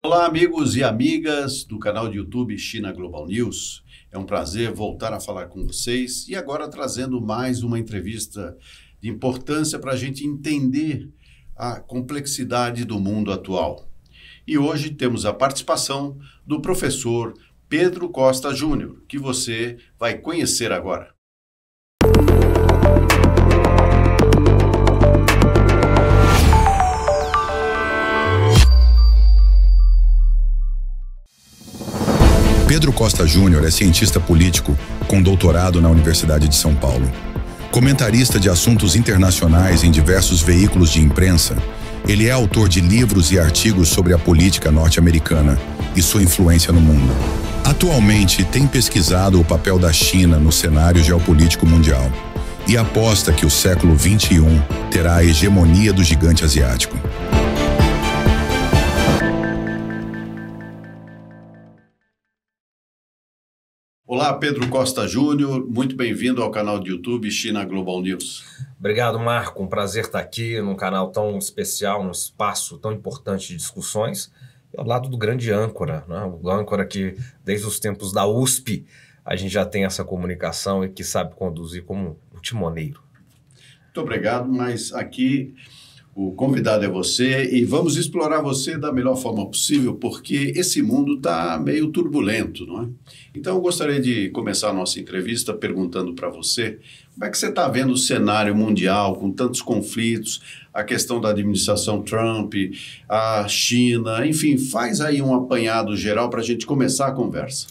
Olá, amigos e amigas do canal de YouTube China Global News. É um prazer voltar a falar com vocês e agora trazendo mais uma entrevista de importância para a gente entender a complexidade do mundo atual. E hoje temos a participação do professor Pedro Costa Júnior, que você vai conhecer agora. Pedro Costa Júnior é cientista político com doutorado na Universidade de São Paulo. Comentarista de assuntos internacionais em diversos veículos de imprensa, ele é autor de livros e artigos sobre a política norte-americana e sua influência no mundo. Atualmente, tem pesquisado o papel da China no cenário geopolítico mundial e aposta que o século XXI terá a hegemonia do gigante asiático. Olá, Pedro Costa Júnior, muito bem-vindo ao canal de YouTube China Global News. Obrigado, Marco. Um prazer estar aqui num canal tão especial, num espaço tão importante de discussões, ao lado do grande âncora, né? O âncora que, desde os tempos da USP, a gente já tem essa comunicação e que sabe conduzir como um timoneiro. Muito obrigado, mas aqui o convidado é você e vamos explorar você da melhor forma possível, porque esse mundo está meio turbulento, não é? Então eu gostaria de começar a nossa entrevista perguntando para você como é que você está vendo o cenário mundial com tantos conflitos, a questão da administração Trump, a China, enfim, faz aí um apanhado geral para a gente começar a conversa.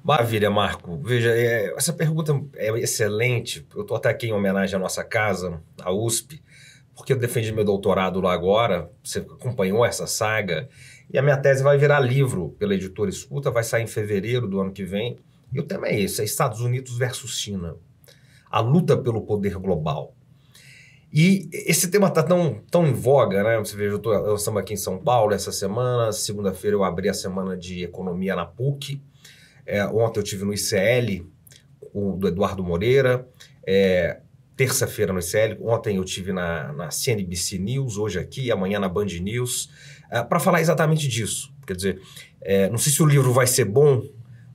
Maravilha, Marco. Veja, essa pergunta é excelente. Eu estou até aqui em homenagem à nossa casa, a USP, porque eu defendi meu doutorado lá agora, você acompanhou essa saga, e a minha tese vai virar livro pela editora Escuta, vai sair em fevereiro do ano que vem, e o tema é esse, é Estados Unidos versus China, a luta pelo poder global. E esse tema está tão em voga, né? Você veja, nós estamos aqui em São Paulo essa semana, segunda-feira eu abri a semana de economia na PUC, ontem eu estive no ICL, do Eduardo Moreira, terça-feira no ICL, ontem eu estive na CNBC News, hoje aqui, amanhã na Band News, para falar exatamente disso. Quer dizer, não sei se o livro vai ser bom,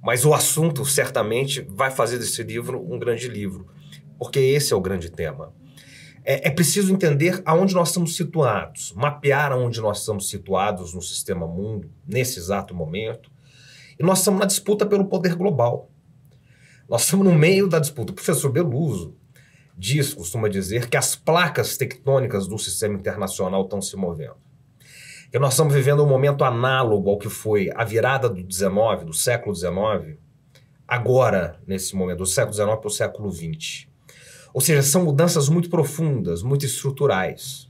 mas o assunto certamente vai fazer desse livro um grande livro, porque esse é o grande tema. É preciso entender aonde nós estamos situados, mapear aonde nós estamos situados no sistema mundo, nesse exato momento, e nós estamos na disputa pelo poder global. Nós estamos no meio da disputa. O professor Beluso costuma dizer que as placas tectônicas do sistema internacional estão se movendo. Que nós estamos vivendo um momento análogo ao que foi a virada do século XIX, agora, nesse momento, do século XIX para o século XX. Ou seja, são mudanças muito profundas, muito estruturais.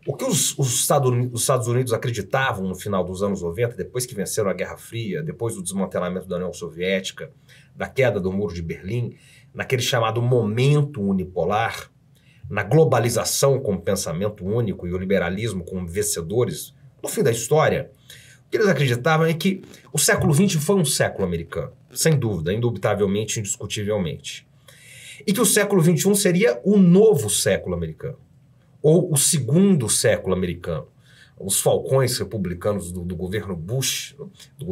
O que os Estados Unidos acreditavam no final dos anos 90, depois que venceram a Guerra Fria, depois do desmantelamento da União Soviética, da queda do Muro de Berlim, naquele chamado momento unipolar, na globalização como pensamento único e o liberalismo como vencedores, no fim da história, o que eles acreditavam é que o século XX foi um século americano, sem dúvida, indubitavelmente, indiscutivelmente. E que o século XXI seria o novo século americano, ou o segundo século americano. Os falcões republicanos do governo Bush, que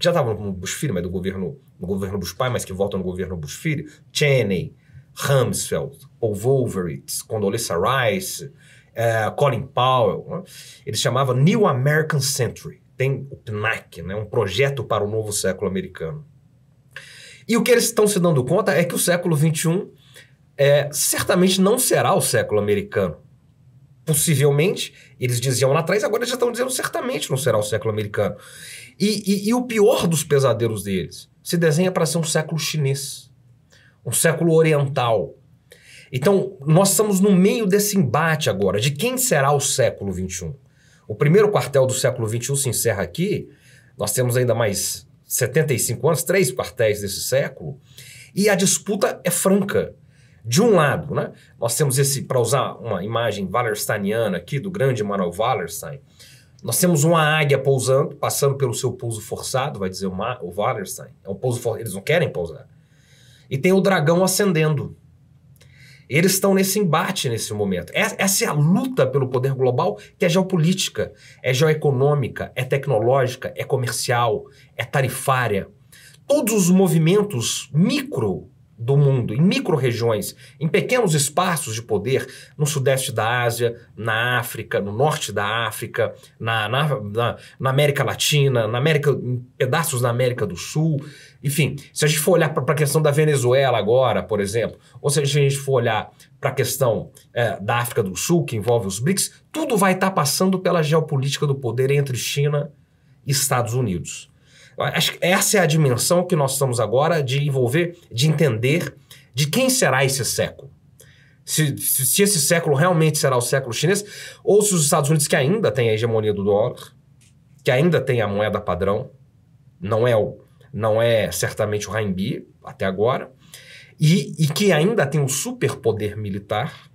já estavam no Bush filho, mas do governo Bush pai, mas que voltam no governo Bush filho, Cheney, Rumsfeld, Paul Wolfowitz, Condoleezza Rice, Colin Powell, né? Eles chamavam New American Century, tem o PNAC, né? Um projeto para o novo século americano. E o que eles estão se dando conta é que o século XXI certamente não será o século americano. Possivelmente, eles diziam lá atrás, agora eles já estão dizendo certamente não será o século americano. E o pior dos pesadelos deles se desenha para ser um século chinês, um século oriental. Então, nós estamos no meio desse embate agora, de quem será o século XXI. O primeiro quartel do século XXI se encerra aqui, nós temos ainda mais 75 anos, 3 quartéis desse século, e a disputa é franca. De um lado, né, nós temos para usar uma imagem wallersteiniana aqui, do grande Manuel Wallerstein, nós temos uma águia pousando, passando pelo seu pouso forçado, vai dizer o Wallerstein, é um pouso forçado, eles não querem pousar. E tem o dragão ascendendo. Eles estão nesse embate nesse momento. Essa é a luta pelo poder global, que é geopolítica, é geoeconômica, é tecnológica, é comercial, é tarifária. Todos os movimentos micro do mundo, em micro-regiões, em pequenos espaços de poder, no sudeste da Ásia, na África, no norte da África, na América Latina, em pedaços da América do Sul. Enfim, se a gente for olhar para a questão da Venezuela agora, por exemplo, ou se a gente for olhar para a questão da África do Sul, que envolve os BRICS, tudo vai estar passando pela geopolítica do poder entre China e Estados Unidos. Acho que essa é a dimensão que nós estamos agora de envolver, de entender de quem será esse século. Se esse século realmente será o século chinês, ou se os Estados Unidos, que ainda tem a hegemonia do dólar, que ainda tem a moeda padrão, não é certamente o renminbi até agora, e que ainda tem um superpoder militar,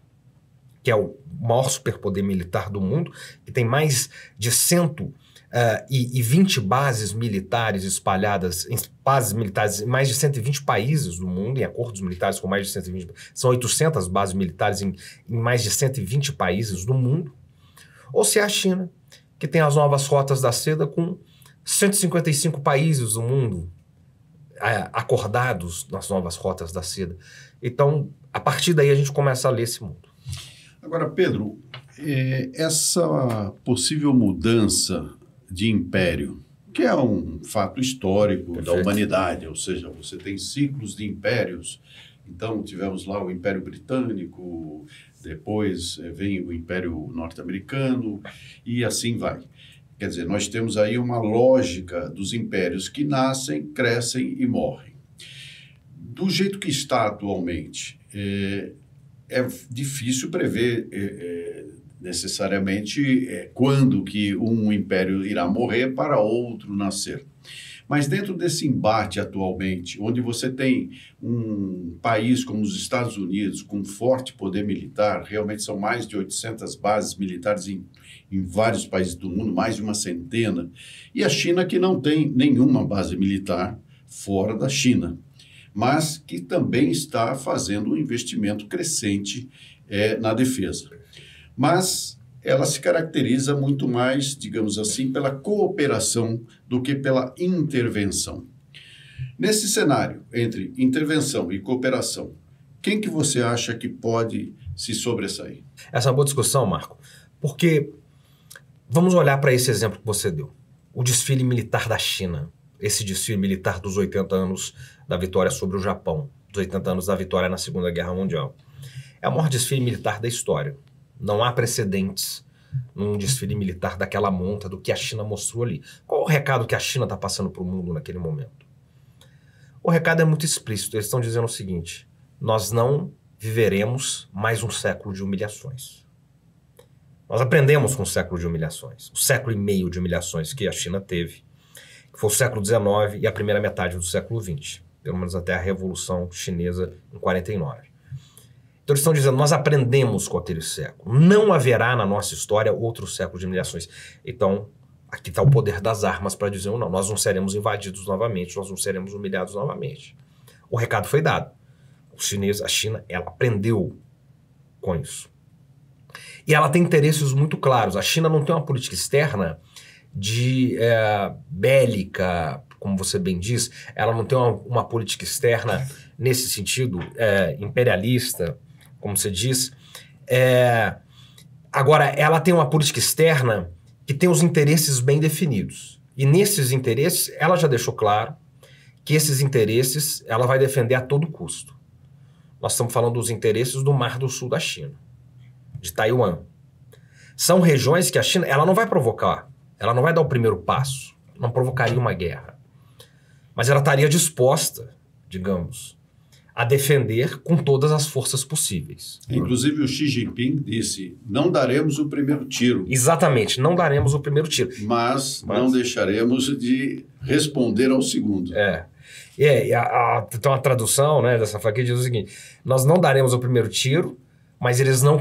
que é o maior superpoder militar do mundo, que tem mais de 120 bases militares espalhadas, bases militares em mais de 120 países do mundo, em acordos militares com mais de 120, são 800 bases militares em mais de 120 países do mundo, ou se é a China, que tem as novas rotas da seda com 155 países do mundo acordados nas novas rotas da seda. Então, a partir daí a gente começa a ler esse mundo. Agora, Pedro, essa possível mudança de império, que é um fato histórico da humanidade, ou seja, você tem ciclos de impérios. Então, tivemos lá o Império Britânico, depois vem o Império Norte-Americano e assim vai. Quer dizer, nós temos aí uma lógica dos impérios que nascem, crescem e morrem. Do jeito que está atualmente, é difícil prever necessariamente quando que um império irá morrer para outro nascer. Mas dentro desse embate atualmente, onde você tem um país como os Estados Unidos, com forte poder militar, realmente são mais de 800 bases militares em vários países do mundo, mais de uma centena, e a China que não tem nenhuma base militar fora da China, mas que também está fazendo um investimento crescente na defesa. Mas ela se caracteriza muito mais, digamos assim, pela cooperação do que pela intervenção. Nesse cenário, entre intervenção e cooperação, quem que você acha que pode se sobressair? Essa é uma boa discussão, Marco, porque vamos olhar para esse exemplo que você deu. O desfile militar da China, esse desfile militar dos 80 anos da vitória sobre o Japão, dos 80 anos da vitória na Segunda Guerra Mundial. É o maior desfile militar da história. Não há precedentes num desfile militar daquela monta do que a China mostrou ali. Qual o recado que a China está passando para o mundo naquele momento? O recado é muito explícito. Eles estão dizendo o seguinte: nós não viveremos mais um século de humilhações. Nós aprendemos com o século de humilhações, o século e meio de humilhações que a China teve, que foi o século XIX e a primeira metade do século XX, pelo menos até a Revolução Chinesa em 49. Então eles estão dizendo, nós aprendemos com aquele século. Não haverá na nossa história outro século de humilhações. Então, aqui está o poder das armas para dizer, não, nós não seremos invadidos novamente, nós não seremos humilhados novamente. O recado foi dado. A China, ela aprendeu com isso. E ela tem interesses muito claros. A China não tem uma política externa bélica, como você bem diz. Ela não tem uma política externa nesse sentido imperialista, como você diz. Agora, ela tem uma política externa que tem os interesses bem definidos. E nesses interesses, ela já deixou claro que esses interesses ela vai defender a todo custo. Nós estamos falando dos interesses do Mar do Sul da China, de Taiwan. São regiões que a China ela não vai provocar, ela não vai dar o primeiro passo, não provocaria uma guerra. Mas ela estaria disposta, digamos, a defender com todas as forças possíveis. Inclusive o Xi Jinping disse, não daremos o primeiro tiro. Exatamente, não daremos o primeiro tiro. Mas não deixaremos de responder ao segundo. Tem uma tradução, né, dessa frase que diz o seguinte, nós não daremos o primeiro tiro, mas eles não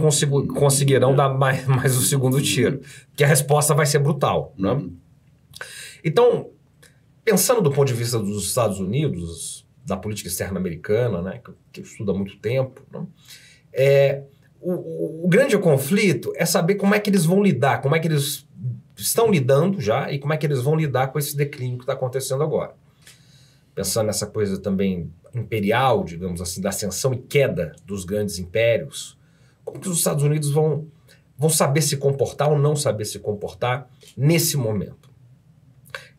conseguirão dar mais o segundo tiro, porque a resposta vai ser brutal. Né? Então, pensando do ponto de vista dos Estados Unidos, da política externa americana, né, que eu estudo há muito tempo, né, O grande conflito é saber como é que eles vão lidar, como é que eles estão lidando já e como é que eles vão lidar com esse declínio que está acontecendo agora. Pensando nessa coisa também imperial, digamos assim, da ascensão e queda dos grandes impérios, como que os Estados Unidos vão saber se comportar ou não saber se comportar nesse momento?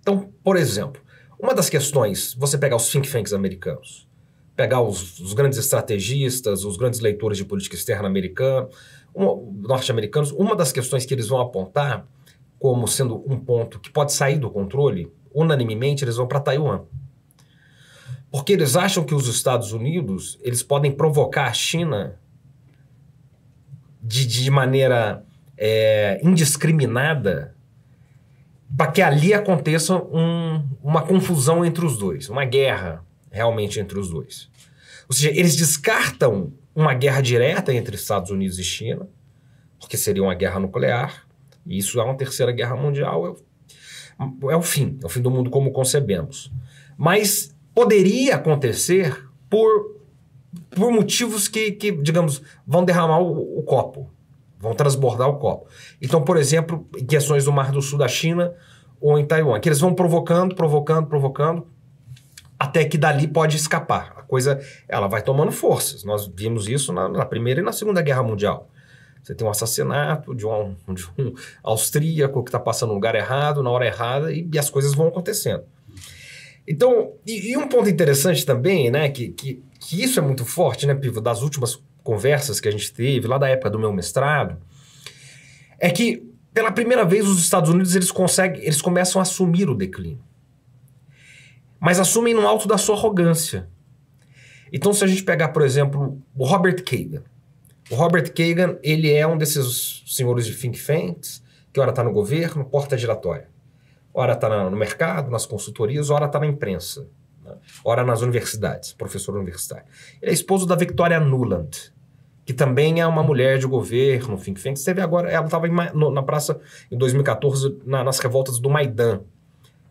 Então, por exemplo, uma das questões, você pegar os think tanks americanos, pegar os grandes estrategistas, os grandes leitores de política externa norte-americanos, uma das questões que eles vão apontar como sendo um ponto que pode sair do controle, unanimemente, eles vão para Taiwan. Porque eles acham que os Estados Unidos eles podem provocar a China de maneira indiscriminada para que ali aconteça uma confusão entre os dois, uma guerra realmente entre os dois. Ou seja, eles descartam uma guerra direta entre Estados Unidos e China, porque seria uma guerra nuclear, e isso é uma terceira guerra mundial, é o fim do mundo como concebemos. Mas poderia acontecer por motivos que, digamos, vão derramar o copo, vão transbordar o copo. Então, por exemplo, em questões do Mar do Sul da China ou em Taiwan, que eles vão provocando, até que dali pode escapar. A coisa, ela vai tomando forças. Nós vimos isso na Primeira e na Segunda Guerra Mundial. Você tem um assassinato de um austríaco que está passando no lugar errado, na hora errada, e as coisas vão acontecendo. Então, e um ponto interessante também, né, que isso é muito forte, né, Pivo, das últimas conversas que a gente teve, lá da época do meu mestrado, é que, pela primeira vez, os Estados Unidos eles começam a assumir o declínio. Mas assumem no alto da sua arrogância. Então, se a gente pegar, por exemplo, o Robert Kagan. O Robert Kagan, ele é um desses senhores de think tanks, que ora está no governo, porta giratória. Ora está no mercado, nas consultorias, ora está na imprensa. Né? Ora nas universidades, professor universitário. Ele é esposo da Victoria Nuland, que também é uma mulher de governo, think tank. Esteve agora, ela estava na praça em 2014, nas revoltas do Maidan.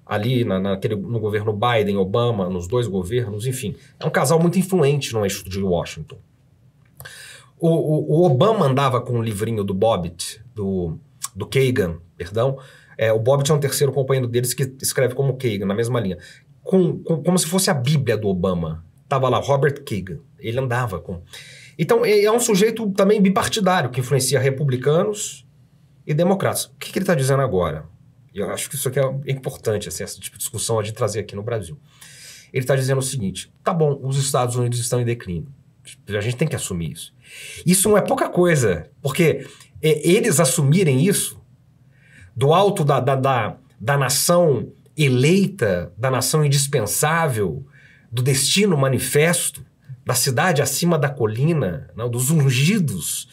Ali no governo Biden, Obama, nos dois governos, enfim. É um casal muito influente no eixo de Washington. O Obama andava com um livrinho do Bobbitt, do Kagan, perdão. O Bobbitt é um terceiro companheiro deles que escreve como Kagan, na mesma linha. Como se fosse a Bíblia do Obama. Tava lá, Robert Kagan. Ele andava com... Então, é um sujeito também bipartidário, que influencia republicanos e democratas. O que ele está dizendo agora? E eu acho que isso aqui é importante, assim, essa tipo de discussão a gente trazer aqui no Brasil. Ele está dizendo o seguinte: tá bom, os Estados Unidos estão em declínio. A gente tem que assumir isso. Isso não é pouca coisa, porque eles assumirem isso do alto da nação eleita, da nação indispensável, do destino manifesto, da cidade acima da colina, não, dos ungidos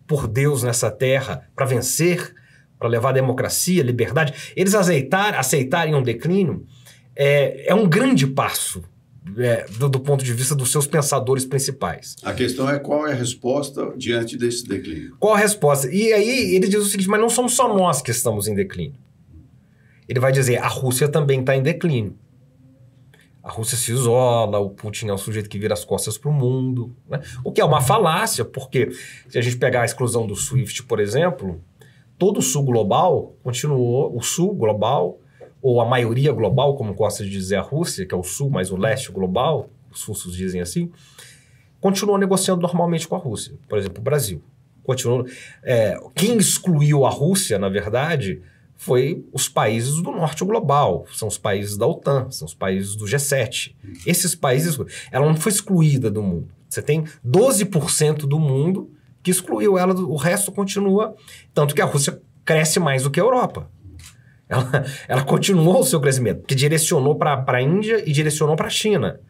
por Deus nessa terra para vencer, para levar a democracia, liberdade, eles aceitarem um declínio é um grande passo do ponto de vista dos seus pensadores principais. A questão é qual é a resposta diante desse declínio. Qual a resposta? E aí ele diz o seguinte: mas não somos só nós que estamos em declínio. Ele vai dizer, a Rússia também está em declínio. A Rússia se isola, o Putin é um sujeito que vira as costas para o mundo, né? O que é uma falácia, porque se a gente pegar a exclusão do SWIFT, por exemplo, todo o sul global continuou, o sul global, ou a maioria global, como gosta de dizer a Rússia, que é o sul, mas o leste global, os russos dizem assim, continuou negociando normalmente com a Rússia. Por exemplo, o Brasil. Continuou, quem excluiu a Rússia, na verdade, foi os países do norte global, são os países da OTAN, são os países do G7. Esses países, ela não foi excluída do mundo. Você tem 12% do mundo que excluiu ela, o resto continua, tanto que a Rússia cresce mais do que a Europa. Ela continuou o seu crescimento, que direcionou para a Índia e direcionou para a China.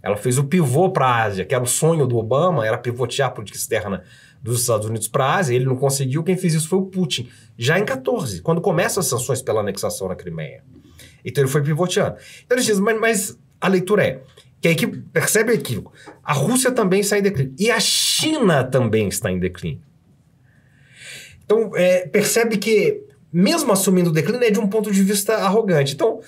Ela fez o pivô para a Ásia, que era o sonho do Obama, era pivotear a política externa dos Estados Unidos para a Ásia. Ele não conseguiu, quem fez isso foi o Putin, já em 14, quando começam as sanções pela anexação na Crimeia. Então ele foi pivoteando. Então eles dizem, mas a leitura que aí que percebe o equívoco. A Rússia também está em declínio. E a China também está em declínio. Então percebe que, mesmo assumindo o declínio, é de um ponto de vista arrogante. Então,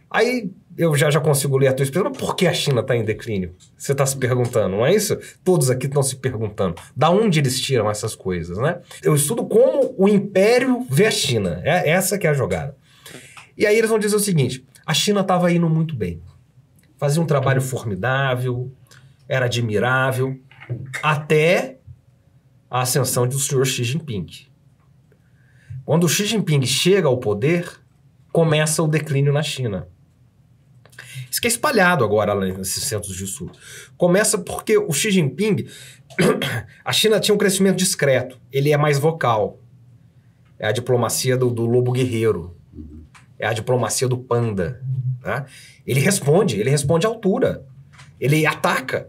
Aí eu já consigo ler a tua expressão, mas por que a China está em declínio? Você está se perguntando, não é isso? Todos aqui estão se perguntando. Da onde eles tiram essas coisas, né? Eu estudo como o Império vê a China. Essa que é a jogada. E aí eles vão dizer o seguinte, a China estava indo muito bem. Fazia um trabalho formidável, era admirável, até a ascensão do senhor Xi Jinping. Quando o Xi Jinping chega ao poder, começa o declínio na China. Isso que é espalhado agora nesses centros de estudo. Começa porque o Xi Jinping, a China tinha um crescimento discreto, ele é mais vocal. É a diplomacia do lobo guerreiro, é a diplomacia do panda. Tá? Ele responde à altura, ele ataca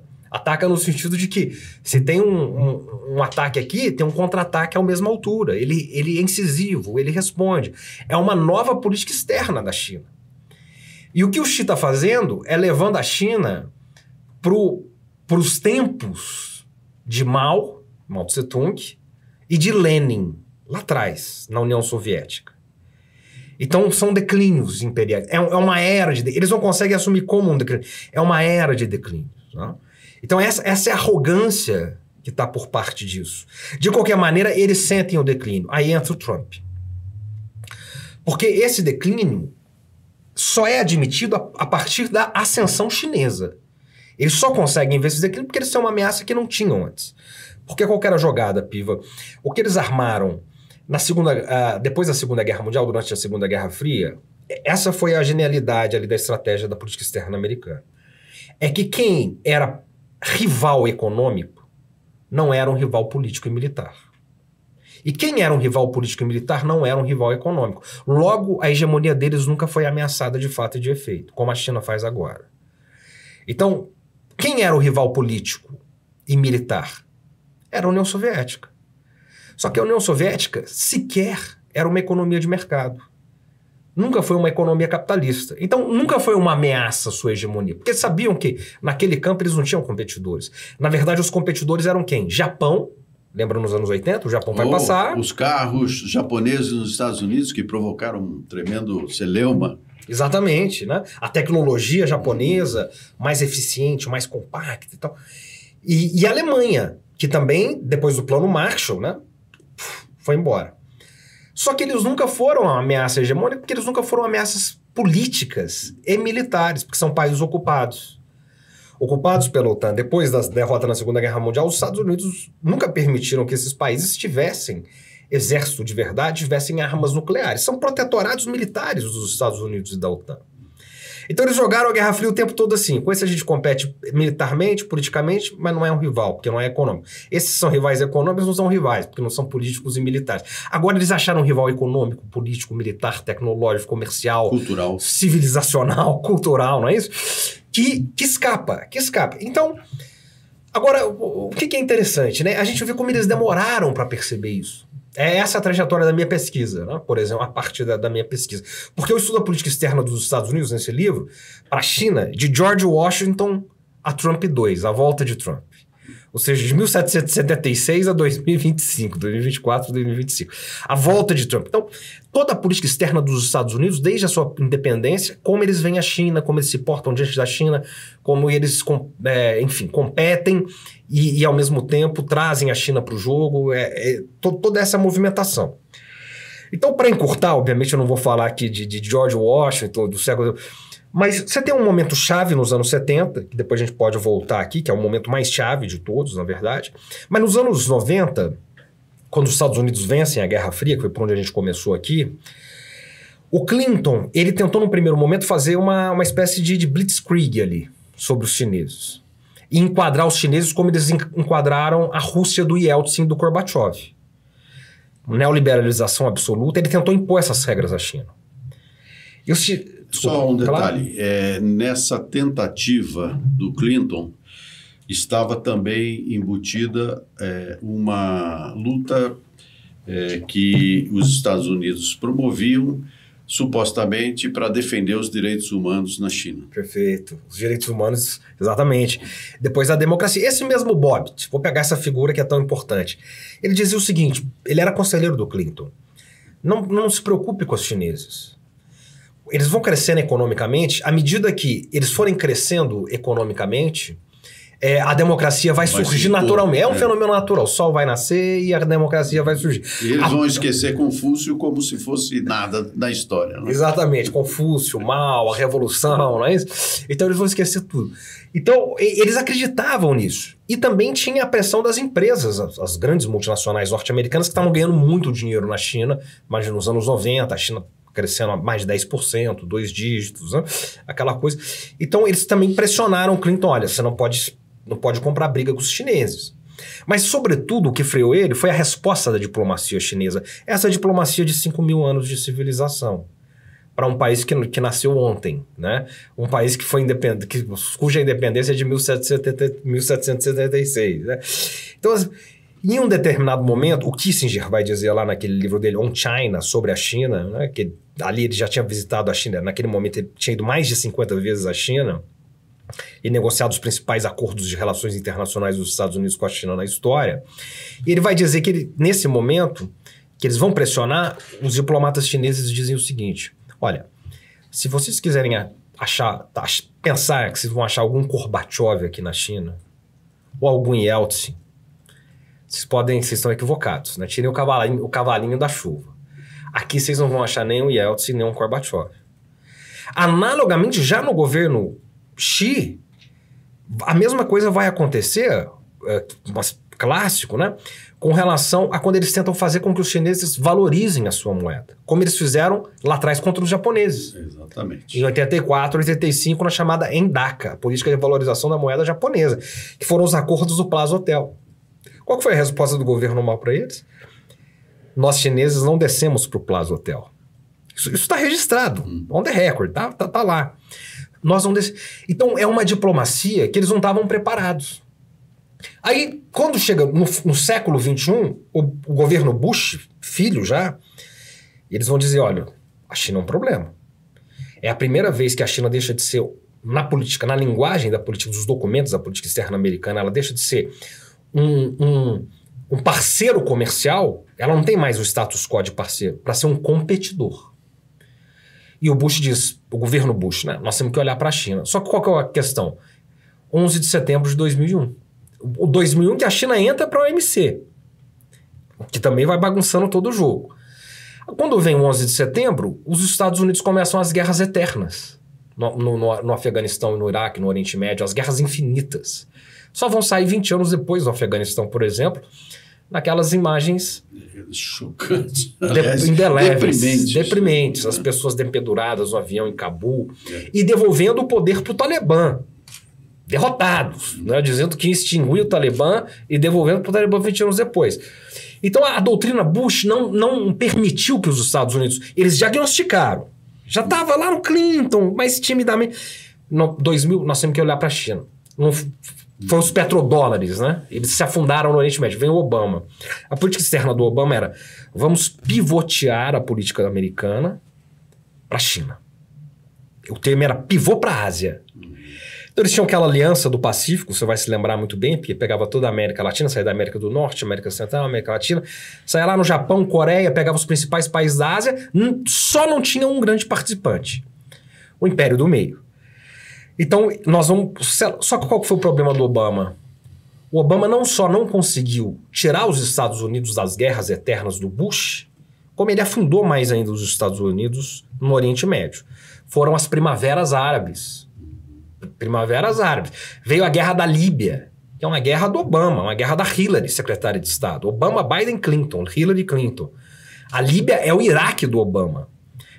no sentido de que se tem um ataque aqui, tem um contra-ataque à mesma altura, ele é incisivo, ele responde. É uma nova política externa da China. E o que o Xi está fazendo é levando a China para os tempos de Mao Tse-tung e de Lenin, lá atrás, na União Soviética. Então, são declínios imperiais. É uma era de... Eles não conseguem assumir como um declínio. É uma era de declínio. Tá? Então, essa é a arrogância que está por parte disso. De qualquer maneira, eles sentem o declínio. Aí entra o Trump. Porque esse declínio só é admitido a partir da ascensão chinesa. Eles só conseguem ver esse declínio porque eles são uma ameaça que não tinham antes. Porque qual que era a jogada, Piva? O que eles armaram depois da Segunda Guerra Mundial, durante a Segunda Guerra Fria, essa foi a genialidade ali da estratégia da política externa americana. É que quem era rival econômico não era um rival político e militar. E quem era um rival político e militar não era um rival econômico. Logo, a hegemonia deles nunca foi ameaçada de fato e de efeito, como a China faz agora. Então, quem era o rival político e militar? Era a União Soviética. Só que a União Soviética sequer era uma economia de mercado. Nunca foi uma economia capitalista. Então, nunca foi uma ameaça à sua hegemonia. Porque sabiam que naquele campo eles não tinham competidores. Na verdade, os competidores eram quem? Japão. Lembra nos anos 80? O Japão vai passar. Os carros japoneses nos Estados Unidos que provocaram um tremendo celeuma. Exatamente, né? A tecnologia japonesa mais eficiente, mais compacta e tal. E a Alemanha, que também, depois do Plano Marshall, né, foi embora. Só que eles nunca foram uma ameaça hegemônica, porque eles nunca foram ameaças políticas e militares, porque são países ocupados. Ocupados pela OTAN. Depois da derrota na Segunda Guerra Mundial, os Estados Unidos nunca permitiram que esses países tivessem exército de verdade, tivessem armas nucleares. São protetorados militares dos Estados Unidos e da OTAN. Então eles jogaram a Guerra Fria o tempo todo assim. Com esse a gente compete militarmente, politicamente, mas não é um rival, porque não é econômico. Esses são rivais econômicos, não são rivais, porque não são políticos e militares. Agora eles acharam um rival econômico, político, militar, tecnológico, comercial, cultural, civilizacional, cultural, não é isso? Que escapa. Então, agora, o que é interessante, né? A gente vê como eles demoraram para perceber isso. É essa a trajetória da minha pesquisa, né? Por exemplo, a parte da minha pesquisa. Porque eu estudo a política externa dos Estados Unidos nesse livro, para a China, de George Washington a Trump II, a volta de Trump. Ou seja, de 1776 a 2025, 2024, 2025. A volta de Trump. Então, toda a política externa dos Estados Unidos, desde a sua independência, como eles veem a China, como eles se portam diante da China, como eles, competem e ao mesmo tempo, trazem a China para o jogo, toda essa movimentação. Então, para encurtar, obviamente, eu não vou falar aqui de George Washington, do século... Mas você tem um momento chave nos anos 70, que depois a gente pode voltar aqui, que é o momento mais chave de todos, na verdade. Mas nos anos 90, quando os Estados Unidos vencem a Guerra Fria, que foi por onde a gente começou aqui, o Clinton, ele tentou no primeiro momento fazer uma espécie de blitzkrieg ali, sobre os chineses. E enquadrar os chineses como eles enquadraram a Rússia do Yeltsin e do Gorbachev. Neoliberalização absoluta, ele tentou impor essas regras à China. Só um detalhe, nessa tentativa do Clinton estava também embutida uma luta que os Estados Unidos promoviam supostamente para defender os direitos humanos na China. Perfeito, os direitos humanos, exatamente. Depois a democracia. Esse mesmo Bobbitt, vou pegar essa figura que é tão importante, ele dizia o seguinte, ele era conselheiro do Clinton, não se preocupe com os chineses. eles vão crescendo economicamente, à medida que eles forem crescendo economicamente, a democracia vai surgir naturalmente. É um fenômeno natural. O sol vai nascer e a democracia vai surgir. E eles vão esquecer Confúcio como se fosse nada da história. Né? Exatamente. Confúcio, Mao, a Revolução, não é isso? Então eles vão esquecer tudo. Então eles acreditavam nisso. E também tinha a pressão das empresas, as grandes multinacionais norte-americanas que estavam ganhando muito dinheiro na China. Imagina, nos anos 90, a China crescendo a mais de 10%, 2 dígitos, né? Aquela coisa. Então eles também pressionaram o Clinton, olha, você não pode comprar briga com os chineses. Mas, sobretudo, o que freou ele foi a resposta da diplomacia chinesa. Essa diplomacia de 5.000 anos de civilização. Para um país que nasceu ontem, né? Um país que foi independente, cuja independência é de 1776. Né? Então, em um determinado momento, o Kissinger vai dizer lá naquele livro dele, On China, sobre a China, né? Que ali ele já tinha visitado a China, naquele momento ele tinha ido mais de 50 vezes à China, e negociado os principais acordos de relações internacionais dos Estados Unidos com a China na história. E ele vai dizer que nesse momento, que eles vão pressionar, os diplomatas chineses dizem o seguinte, olha, se vocês quiserem pensar que vocês vão achar algum Gorbachev aqui na China, ou algum Yeltsin, vocês estão equivocados, né? Tirem o cavalinho da chuva. Aqui vocês não vão achar nem um Yeltsin, nem um Gorbachev. Analogamente, já no governo Xi, a mesma coisa vai acontecer, clássico, né? Com relação a quando eles tentam fazer com que os chineses valorizem a sua moeda. Como eles fizeram lá atrás contra os japoneses. Exatamente. Em 84, 85, na chamada ENDACA, a política de valorização da moeda japonesa, que foram os acordos do Plaza Hotel. Qual foi a resposta do governo mal para eles? Nós chineses não descemos para o Plaza Hotel. Isso está registrado, on the record, tá lá. Nós não Então, é uma diplomacia que eles não estavam preparados. Aí, quando chega no século XXI, o governo Bush, filho já, eles vão dizer, olha, a China é um problema. É a primeira vez que a China deixa de ser, na política, na linguagem da política, dos documentos da política externa americana, ela deixa de ser um parceiro comercial, ela não tem mais o status quo de parceiro, para ser um competidor. E o Bush diz, o governo Bush, né? Nós temos que olhar para a China. Só que qual que é a questão? 11 de setembro de 2001. O 2001 que a China entra para o OMC, que também vai bagunçando todo o jogo. Quando vem o 11 de setembro, os Estados Unidos começam as guerras eternas. No Afeganistão e no Iraque, no Oriente Médio, as guerras infinitas. Só vão sair 20 anos depois do Afeganistão, por exemplo, naquelas imagens chocantes, deprimentes, as pessoas dependuradas no avião em Cabul, e devolvendo o poder para o Talibã, derrotados, né? Dizendo que extinguiu o Talibã e devolvendo para o Talibã 20 anos depois. Então a doutrina Bush não permitiu que os Estados Unidos, eles diagnosticaram, já estava lá no Clinton, mas timidamente. No 2000 nós temos que olhar para a China. Foi os petrodólares, né? Eles se afundaram no Oriente Médio. Vem o Obama. A política externa do Obama era, vamos pivotear a política americana para a China. O termo era pivô para a Ásia. Então eles tinham aquela aliança do Pacífico, você vai se lembrar muito bem, porque pegava toda a América Latina, saía da América do Norte, América Central, América Latina, saía lá no Japão, Coreia, pegava os principais países da Ásia, só não tinha um grande participante. O Império do Meio. Então, nós vamos... Só que qual foi o problema do Obama? O Obama não só não conseguiu tirar os Estados Unidos das guerras eternas do Bush, como ele afundou mais ainda os Estados Unidos no Oriente Médio. Foram as primaveras árabes. Primaveras árabes. Veio a guerra da Líbia, que é uma guerra do Obama, uma guerra da Hillary, secretária de Estado. Obama, Biden, Clinton, Hillary, Clinton. A Líbia é o Iraque do Obama.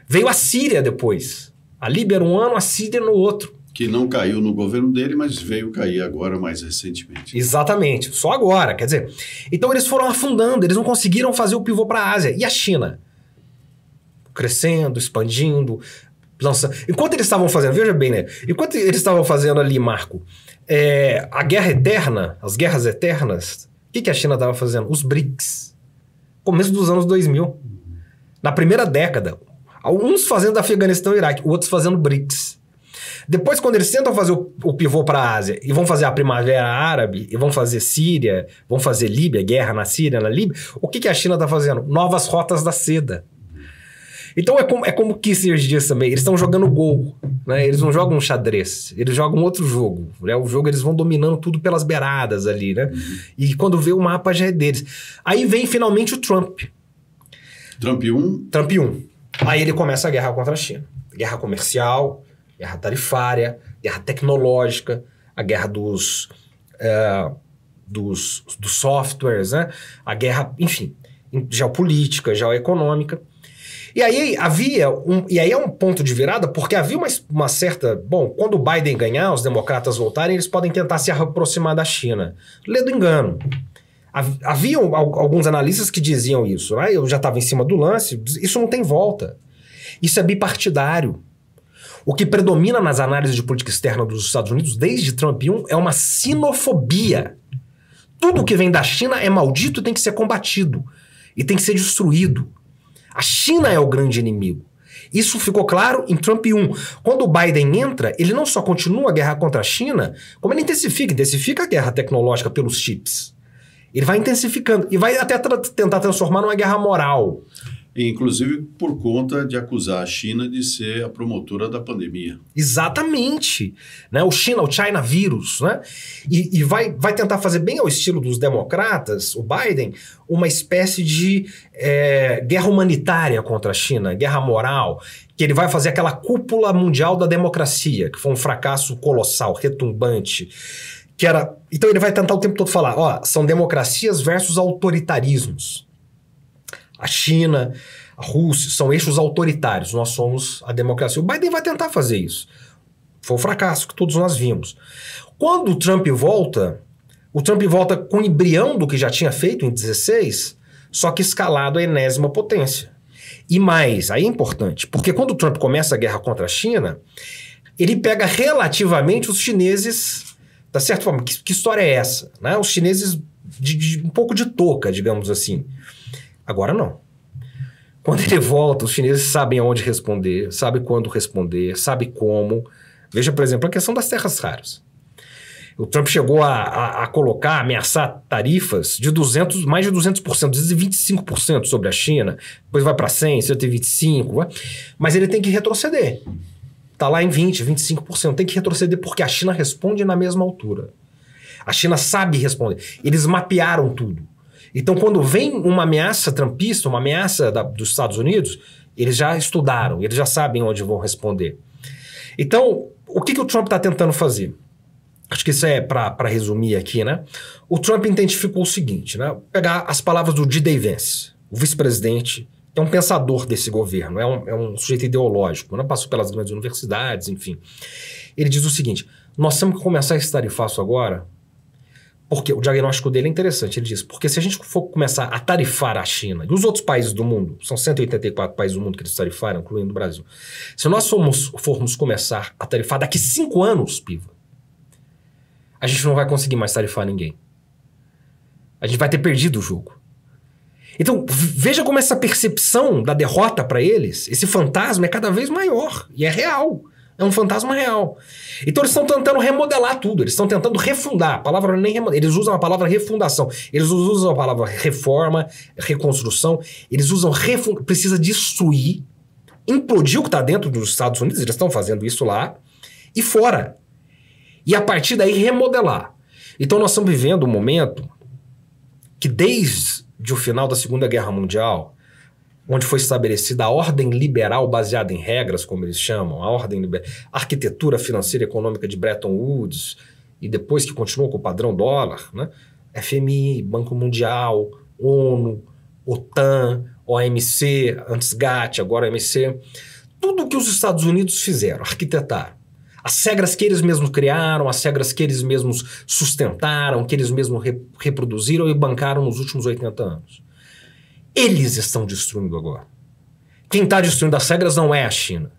Veio a Síria depois. A Líbia era um ano, a Síria no outro. Que não caiu no governo dele, mas veio cair agora mais recentemente. Exatamente, só agora, quer dizer. Então eles foram afundando, eles não conseguiram fazer o pivô para a Ásia. E a China? Crescendo, expandindo, lançando. Enquanto eles estavam fazendo, veja bem, né? Enquanto eles estavam fazendo ali, Marco, a guerra eterna, as guerras eternas, o que a China estava fazendo? Os BRICS. Começo dos anos 2000. Na primeira década. Uns fazendo Afeganistão e Iraque, outros fazendo BRICS. Depois, quando eles tentam fazer o pivô para a Ásia e vão fazer a Primavera Árabe, e vão fazer Síria, vão fazer Líbia, guerra na Síria, na Líbia, o que a China está fazendo? Novas rotas da seda. Então é como Kissinger diz também, eles estão jogando Go, né? Eles não jogam xadrez, eles jogam outro jogo, né? O jogo eles vão dominando tudo pelas beiradas ali, né? E quando vê o mapa já é deles. Aí vem finalmente o Trump. Trump 1? Trump 1. Aí ele começa a guerra contra a China. Guerra comercial, guerra tarifária, guerra tecnológica, a guerra dos softwares, né? A guerra, enfim, geopolítica, geoeconômica. E aí é um ponto de virada, porque havia uma certa... Bom, quando o Biden ganhar, os democratas voltarem, eles podem tentar se aproximar da China. Lê do engano. Haviam alguns analistas que diziam isso, né? Eu já estava em cima do lance, isso não tem volta. Isso é bipartidário. O que predomina nas análises de política externa dos Estados Unidos, desde Trump 1, é uma sinofobia. Tudo que vem da China é maldito e tem que ser combatido. E tem que ser destruído. A China é o grande inimigo. Isso ficou claro em Trump 1. Quando o Biden entra, ele não só continua a guerra contra a China, como ele intensifica a guerra tecnológica pelos chips. Ele vai intensificando e vai até tentar transformar numa guerra moral. Inclusive por conta de acusar a China de ser a promotora da pandemia. Exatamente. Né? O China vírus. Né? E vai tentar fazer bem ao estilo dos democratas, o Biden, uma espécie de guerra humanitária contra a China, guerra moral, que ele vai fazer aquela cúpula mundial da democracia, que foi um fracasso colossal, retumbante. Então ele vai tentar o tempo todo falar, são democracias versus autoritarismos. A China, a Rússia são eixos autoritários, nós somos a democracia. O Biden vai tentar fazer isso. Foi um fracasso que todos nós vimos. Quando o Trump volta com o embrião do que já tinha feito em 2016, só que escalado à enésima potência. E mais, aí é importante, porque quando o Trump começa a guerra contra a China, ele pega relativamente os chineses, da certa forma. Que história é essa? Né? Os chineses de um pouco de touca, digamos assim. Agora não. Quando ele volta, os chineses sabem aonde responder, sabem quando responder, sabem como. Veja, por exemplo, a questão das terras raras. O Trump chegou a ameaçar tarifas de mais de 200%, 225% sobre a China, depois vai para 100%, 125%, mas ele tem que retroceder. Está lá em 20%, 25%, tem que retroceder porque a China responde na mesma altura. A China sabe responder. Eles mapearam tudo. Então, quando vem uma ameaça trumpista, uma ameaça dos Estados Unidos, eles já estudaram, eles já sabem onde vão responder. Então, o que o Trump está tentando fazer? Acho que isso é para resumir aqui, né? O Trump identificou o seguinte, né? Pegar as palavras do D. Vance, o vice-presidente, que é um pensador desse governo, é um sujeito ideológico, né? Passou pelas grandes universidades, enfim. Ele diz o seguinte, nós temos que começar esse tarifaço agora. Porque o diagnóstico dele é interessante, ele diz, porque se a gente for começar a tarifar a China e os outros países do mundo, são 184 países do mundo que eles tarifaram, incluindo o Brasil, se nós formos começar a tarifar daqui 5 anos, Piva, a gente não vai conseguir mais tarifar ninguém. A gente vai ter perdido o jogo. Então, veja como essa percepção da derrota para eles, esse fantasma é cada vez maior e é real. É um fantasma real. Então eles estão tentando remodelar tudo, eles estão tentando refundar. A palavra nem eles usam a palavra refundação, eles usam a palavra reforma, reconstrução, eles usam precisa destruir, implodir o que está dentro dos Estados Unidos, eles estão fazendo isso lá, e fora. E a partir daí remodelar. Então nós estamos vivendo um momento que desde o final da Segunda Guerra Mundial, onde foi estabelecida a ordem liberal baseada em regras, como eles chamam, a arquitetura financeira e econômica de Bretton Woods, e depois que continuou com o padrão dólar, né? FMI, Banco Mundial, ONU, OTAN, OMC, antes GATT, agora OMC, tudo que os Estados Unidos fizeram, arquitetaram. As regras que eles mesmos criaram, as regras que eles mesmos sustentaram, que eles mesmos reproduziram e bancaram nos últimos 80 anos. Eles estão destruindo agora. Quem está destruindo as regras não é a China.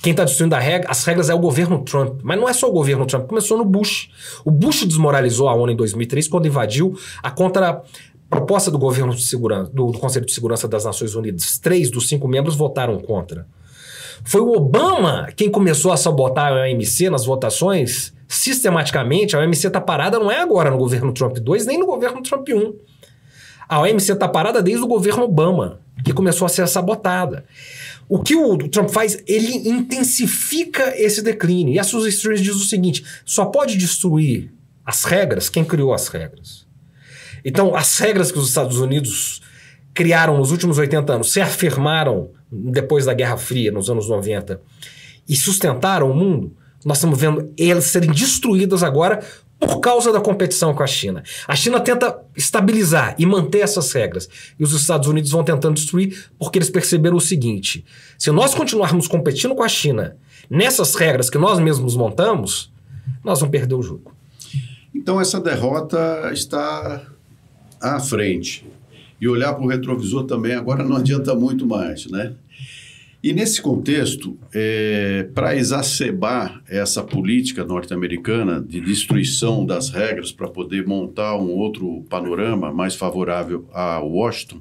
Quem está destruindo as regras é o governo Trump. Mas não é só o governo Trump, começou no Bush. O Bush desmoralizou a ONU em 2003 quando invadiu a contraproposta do governo de segurança, do Conselho de Segurança das Nações Unidas. 3 dos 5 membros votaram contra. Foi o Obama quem começou a sabotar a OMC nas votações. Sistematicamente, a OMC está parada não é agora no governo Trump 2, nem no governo Trump 1. A OMC está parada desde o governo Obama. que começou a ser sabotada. O que o Trump faz, ele intensifica esse declínio. E a Susan Stevens diz o seguinte, só pode destruir as regras quem criou as regras. Então, as regras que os Estados Unidos criaram nos últimos 80 anos, se afirmaram depois da Guerra Fria, nos anos 90, e sustentaram o mundo, nós estamos vendo elas serem destruídas agora por causa da competição com a China. A China tenta estabilizar e manter essas regras. E os Estados Unidos vão tentando destruir porque eles perceberam o seguinte, se nós continuarmos competindo com a China nessas regras que nós mesmos montamos, nós vamos perder o jogo. Então essa derrota está à frente. E olhar para o retrovisor também agora não adianta muito mais, né? E nesse contexto, para exacerbar essa política norte-americana de destruição das regras para poder montar um outro panorama mais favorável a Washington,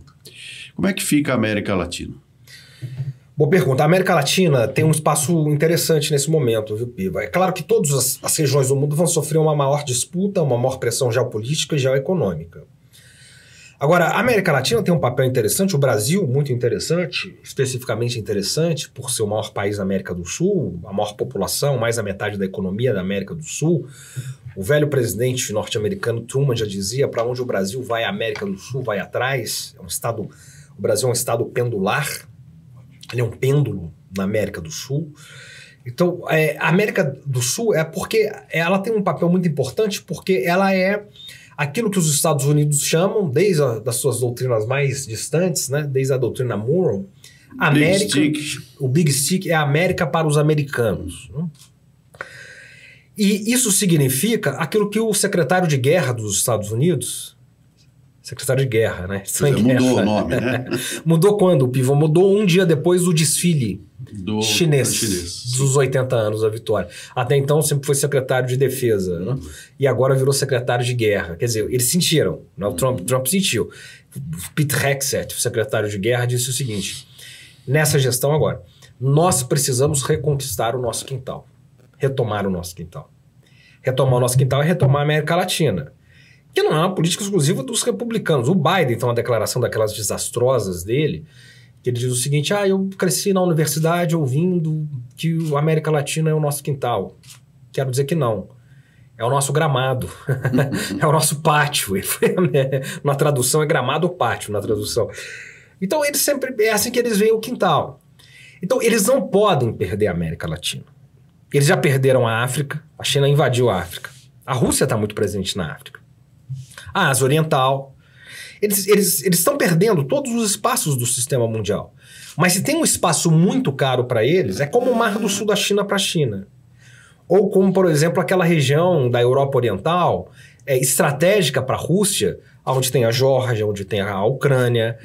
como é que fica a América Latina? Boa pergunta. A América Latina tem um espaço interessante nesse momento, viu, Piva? É claro que todas as regiões do mundo vão sofrer uma maior disputa, uma maior pressão geopolítica e geoeconômica. Agora, a América Latina tem um papel interessante, o Brasil muito interessante, especificamente interessante por ser o maior país da América do Sul, a maior população, mais da metade da economia da América do Sul. O velho presidente norte-americano Truman já dizia, para onde o Brasil vai, a América do Sul vai atrás. O Brasil é um estado pendular, ele é um pêndulo na América do Sul. Então, a América do Sul porque ela tem um papel muito importante porque ela é aquilo que os Estados Unidos chamam, desde das suas doutrinas mais distantes, né, desde a doutrina Monroe, o Big Stick é a América para os americanos. Né? E isso significa aquilo que o secretário de guerra dos Estados Unidos, secretário de guerra, né? Mudou o nome, né? Mudou quando, Pivô? Mudou um dia depois do desfile chinês dos 80 anos da vitória. Até então sempre foi secretário de defesa, né? E agora virou secretário de guerra. Quer dizer, eles sentiram, né? O Trump sentiu. Pete Hegseth, o secretário de guerra, disse o seguinte, nessa gestão agora, nós precisamos reconquistar o nosso quintal, retomar o nosso quintal. Retomar o nosso quintal é retomar a América Latina, que não é uma política exclusiva dos republicanos. O Biden tem uma declaração daquelas desastrosas dele, que ele diz o seguinte, eu cresci na universidade ouvindo que a América Latina é o nosso quintal. Quero dizer que não. É o nosso gramado. É o nosso pátio. Na tradução é gramado ou pátio, na tradução. Então, eles sempre é assim que eles veem o quintal. Então, eles não podem perder a América Latina. Eles já perderam a África, a China invadiu a África. A Rússia está muito presente na África. A Ásia Oriental. Eles estão perdendo todos os espaços do sistema mundial. Mas se tem um espaço muito caro para eles, é como o Mar do Sul da China para a China. Ou como, por exemplo, aquela região da Europa Oriental, estratégica para a Rússia, onde tem a Geórgia, onde tem a Ucrânia,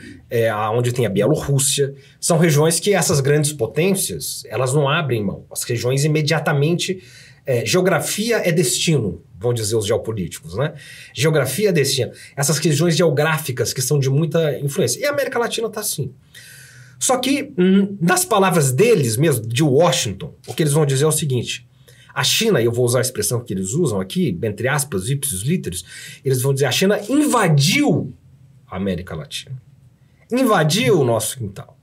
onde tem a Bielorrússia. São regiões que essas grandes potências, elas não abrem mão. As regiões imediatamente... geografia é destino, vão dizer os geopolíticos, né? Geografia é destino. Essas regiões geográficas que são de muita influência. E a América Latina está assim. Só que, nas palavras deles mesmo, de Washington, o que eles vão dizer é o seguinte, a China, e eu vou usar a expressão que eles usam aqui, entre aspas, ipsis literis, eles vão dizer a China invadiu a América Latina. Invadiu o nosso quintal.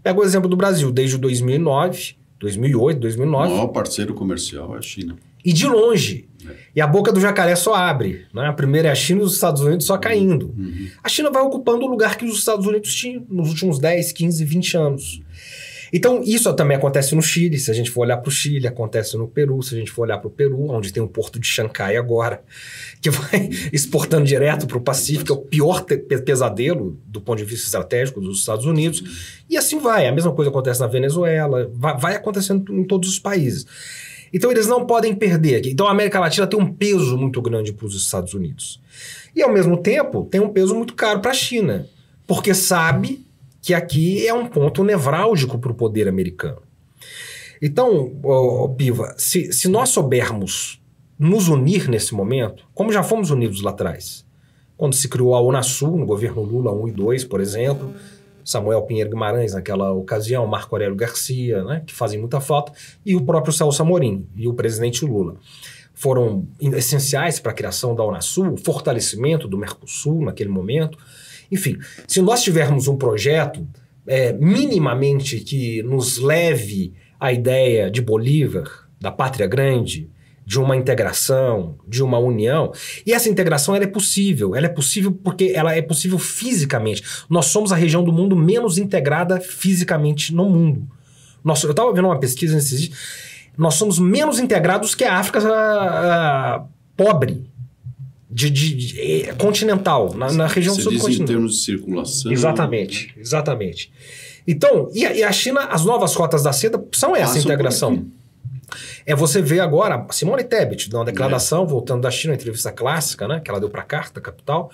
Pega o exemplo do Brasil, desde 2009... 2008, 2009. O maior parceiro comercial é a China. E de longe. E a boca do jacaré só abre. Né? A primeira é a China e os Estados Unidos só caindo. A China vai ocupando o lugar que os Estados Unidos tinham nos últimos 10, 15, 20 anos. Então, isso também acontece no Chile. Se a gente for olhar para o Chile, acontece no Peru. Se a gente for olhar para o Peru, onde tem o porto de Xangai agora, que vai exportando direto para o Pacífico, é o pior pesadelo do ponto de vista estratégico dos Estados Unidos. E assim vai. A mesma coisa acontece na Venezuela, vai acontecendo em todos os países. Então, eles não podem perder aqui. Então, a América Latina tem um peso muito grande para os Estados Unidos. E, ao mesmo tempo, tem um peso muito caro para a China, porque sabe que aqui é um ponto nevrálgico para o poder americano. Então, Piva, se nós soubermos nos unir nesse momento, como já fomos unidos lá atrás, quando se criou a Unasul, no governo Lula 1 e 2, por exemplo, Samuel Pinheiro Guimarães naquela ocasião, Marco Aurélio Garcia, né, que fazem muita falta, e o próprio Celso Amorim e o presidente Lula. Foram essenciais para a criação da Unasul, o fortalecimento do Mercosul naquele momento. Enfim, se nós tivermos um projeto minimamente que nos leve à ideia de Bolívar, da pátria grande, de uma integração, de uma união. E essa integração ela é possível porque ela é possível fisicamente. Nós somos a região do mundo menos integrada fisicamente no mundo. Eu estava vendo uma pesquisa nesses dias, nós somos menos integrados que a África pobre, continental, na região subcontinental. Diz em termos de circulação. Exatamente. Então, e a China, as novas rotas da seda são essa integração. Você vê agora, Simone Tebet, numa declaração, voltando da China, uma entrevista clássica, né, que ela deu para a Carta Capital,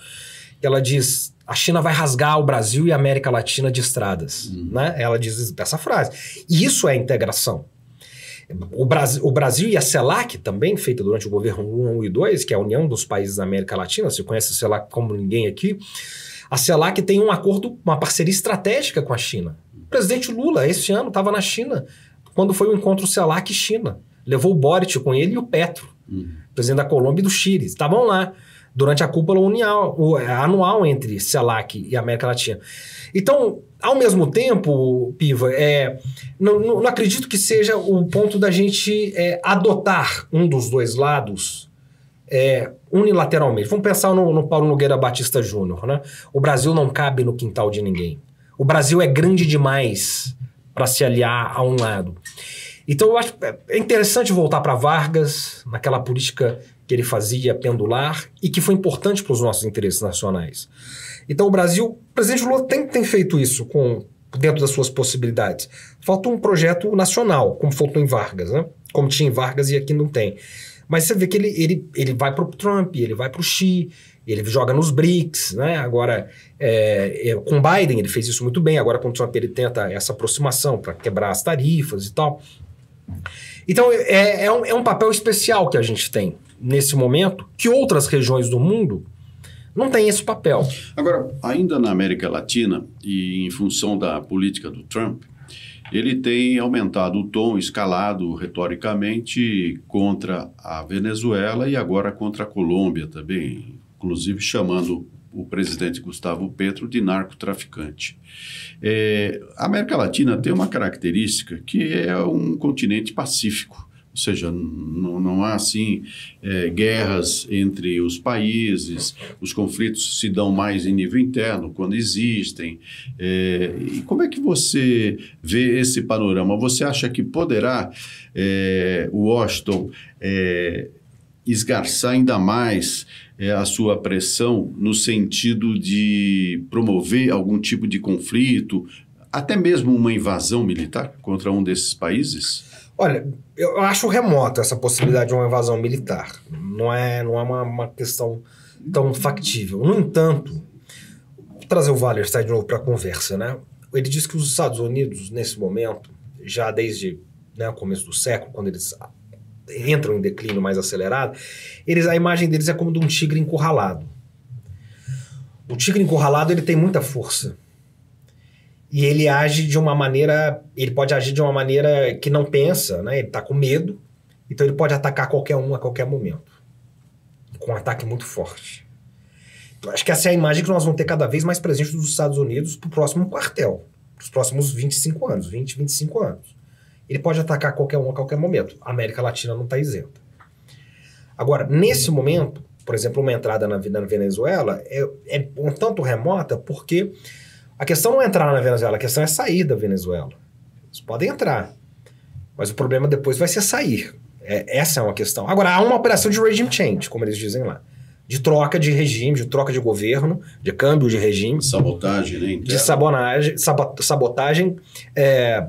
ela diz, a China vai rasgar o Brasil e a América Latina de estradas. Né? Ela diz essa frase. E isso é integração. O Brasil e a CELAC também, feita durante o governo 1 e 2, que é a União dos Países da América Latina, você conhece a CELAC como ninguém aqui, a CELAC tem um acordo, uma parceria estratégica com a China. O presidente Lula, esse ano, estava na China, quando foi o encontro CELAC-China. Levou o Boric com ele e o Petro, presidente da Colômbia e do Chile. Estavam lá durante a cúpula anual entre CELAC e América Latina. Então, ao mesmo tempo, Piva, não acredito que seja o ponto da gente adotar um dos dois lados unilateralmente. Vamos pensar no Paulo Nogueira Batista Júnior, né? O Brasil não cabe no quintal de ninguém. O Brasil é grande demais para se aliar a um lado. Então, eu acho interessante voltar para Vargas, naquela política que ele fazia pendular e que foi importante para os nossos interesses nacionais. Então, o presidente Lula tem feito isso dentro das suas possibilidades. Falta um projeto nacional, como faltou em Vargas, né? Como tinha em Vargas e aqui não tem. Mas você vê que ele vai para o Trump, ele vai para o Xi, ele joga nos BRICS, né? Agora, com Biden ele fez isso muito bem, agora com o Trump ele tenta essa aproximação para quebrar as tarifas e tal. Então, é um papel especial que a gente tem nesse momento, que outras regiões do mundo não têm esse papel. Agora, ainda na América Latina, e em função da política do Trump, ele tem aumentado o tom, escalado retoricamente contra a Venezuela e agora contra a Colômbia também, inclusive chamando o presidente Gustavo Petro de narcotraficante. A América Latina tem uma característica que é um continente pacífico, ou seja, não há assim guerras entre os países, os conflitos se dão mais em nível interno quando existem. E como é que você vê esse panorama? Você acha que poderá Washington esgarçar ainda mais a sua pressão no sentido de promover algum tipo de conflito, até mesmo uma invasão militar contra um desses países? Olha, eu acho remoto essa possibilidade de uma invasão militar. Não é uma questão tão factível. No entanto, vou trazer o Wallerstein de novo para a conversa, né? Ele diz que os Estados Unidos, nesse momento, já desde o começo do século, quando eles entram em declínio mais acelerado, a imagem deles é como de um tigre encurralado. O tigre encurralado ele tem muita força. E ele age de uma maneira, ele pode agir de uma maneira que não pensa, né? Ele está com medo, então ele pode atacar qualquer um a qualquer momento. Com um ataque muito forte. Então, acho que essa é a imagem que nós vamos ter cada vez mais presente dos Estados Unidos para o próximo quartel, para os próximos 25 anos, 20, 25 anos. Ele pode atacar qualquer um a qualquer momento. A América Latina não está isenta. Agora, nesse momento, por exemplo, uma entrada na Venezuela é um tanto remota porque a questão não é entrar na Venezuela, a questão é sair da Venezuela. Eles podem entrar, mas o problema depois vai ser sair. Essa é uma questão. Agora, há uma operação de regime change, como eles dizem lá. De troca de regime, de troca de governo, de câmbio de regime. Sabotagem, né? De sabotagem.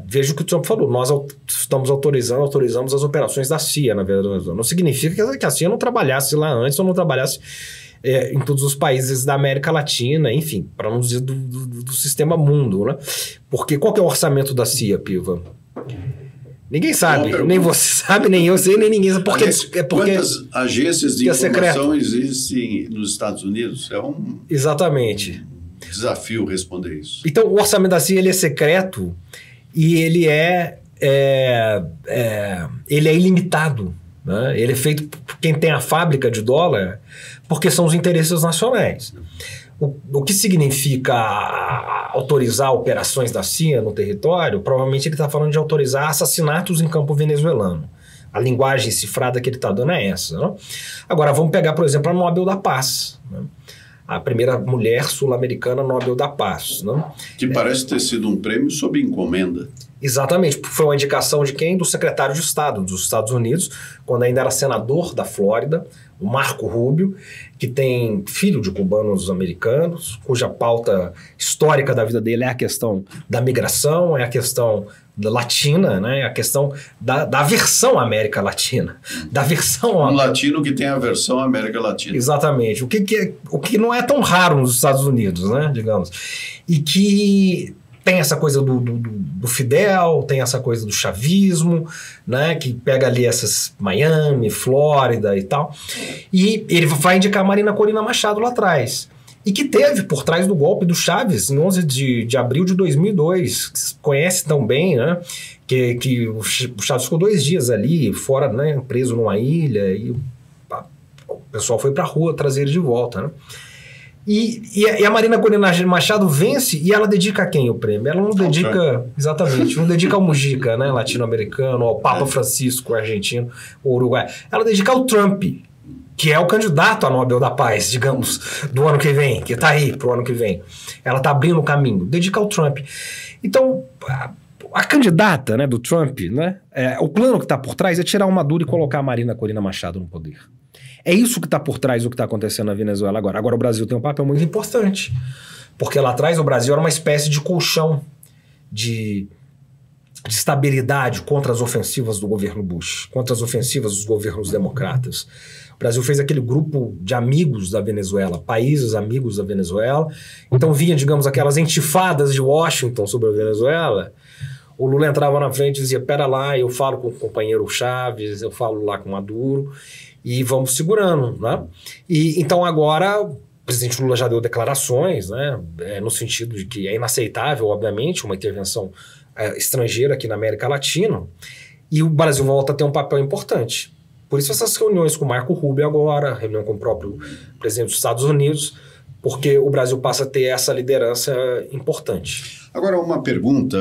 Veja o que o Trump falou. Nós autorizamos as operações da CIA na Venezuela. Não significa que a CIA não trabalhasse lá antes ou não trabalhasse em todos os países da América Latina, enfim, para não dizer do sistema mundo, né? Porque qual que é o orçamento da CIA, Piva? Ninguém sabe, nem você sabe, nem eu sei, nem ninguém sabe. Porque quantas agências de informação existem nos Estados Unidos? Exatamente. Desafio responder isso. Então, o orçamento da CIA ele é secreto e ele é ilimitado. Né? Ele é feito por quem tem a fábrica de dólar, porque são os interesses nacionais. O que significa autorizar operações da CIA no território? Provavelmente ele está falando de autorizar assassinatos em campo venezuelano. A linguagem cifrada que ele está dando é essa. Né? Agora, vamos pegar, por exemplo, a Nobel da Paz. Né? A primeira mulher sul-americana Nobel da Paz. Né? Que parece ter sido um prêmio sob encomenda. Exatamente. Foi uma indicação de quem? Do secretário de Estado dos Estados Unidos, quando ainda era senador da Flórida, o Marco Rubio, que tem filho de cubanos americanos, cuja pauta histórica da vida dele é a questão da migração, é a questão da latina, né? É a questão da aversão à América Latina. Da aversão um latino que tem aversão à América Latina. Exatamente. O que não é tão raro nos Estados Unidos, né? Digamos. E que tem essa coisa do Fidel, tem essa coisa do chavismo, né, que pega ali essas Miami, Flórida e tal. E ele vai indicar a Marina Corina Machado lá atrás. E que teve por trás do golpe do Chaves, em 11 de abril de 2002. Que se conhece tão bem, né, que o Chaves ficou 2 dias ali, fora, né, preso numa ilha, e o pessoal foi pra rua trazer ele de volta, né. E a Marina Corina Machado vence e ela dedica a quem o prêmio? Ela não dedica, exatamente, não dedica ao Mujica, né, latino-americano, ao Papa Francisco, argentino, ou uruguai. Ela dedica ao Trump, que é o candidato a Nobel da Paz, digamos, do ano que vem, que está aí pro ano que vem. Ela está abrindo o caminho, dedica ao Trump. Então, a candidata, né, do Trump, né, o plano que está por trás é tirar o Maduro e colocar a Marina Corina Machado no poder. É isso que está por trás do que está acontecendo na Venezuela agora. Agora o Brasil tem um papel muito importante, porque lá atrás o Brasil era uma espécie de colchão de estabilidade contra as ofensivas do governo Bush, contra as ofensivas dos governos democratas. O Brasil fez aquele grupo de amigos da Venezuela, países amigos da Venezuela. Então vinha, digamos, aquelas intifadas de Washington sobre a Venezuela. O Lula entrava na frente e dizia, pera lá, eu falo com o companheiro Chaves, eu falo lá com Maduro, e vamos segurando, né? E então agora o presidente Lula já deu declarações, né, no sentido de que é inaceitável, obviamente, uma intervenção estrangeira aqui na América Latina, e o Brasil volta a ter um papel importante. Por isso essas reuniões com o Marco Rubio agora, reunião com o próprio presidente dos Estados Unidos, porque o Brasil passa a ter essa liderança importante. Agora, uma pergunta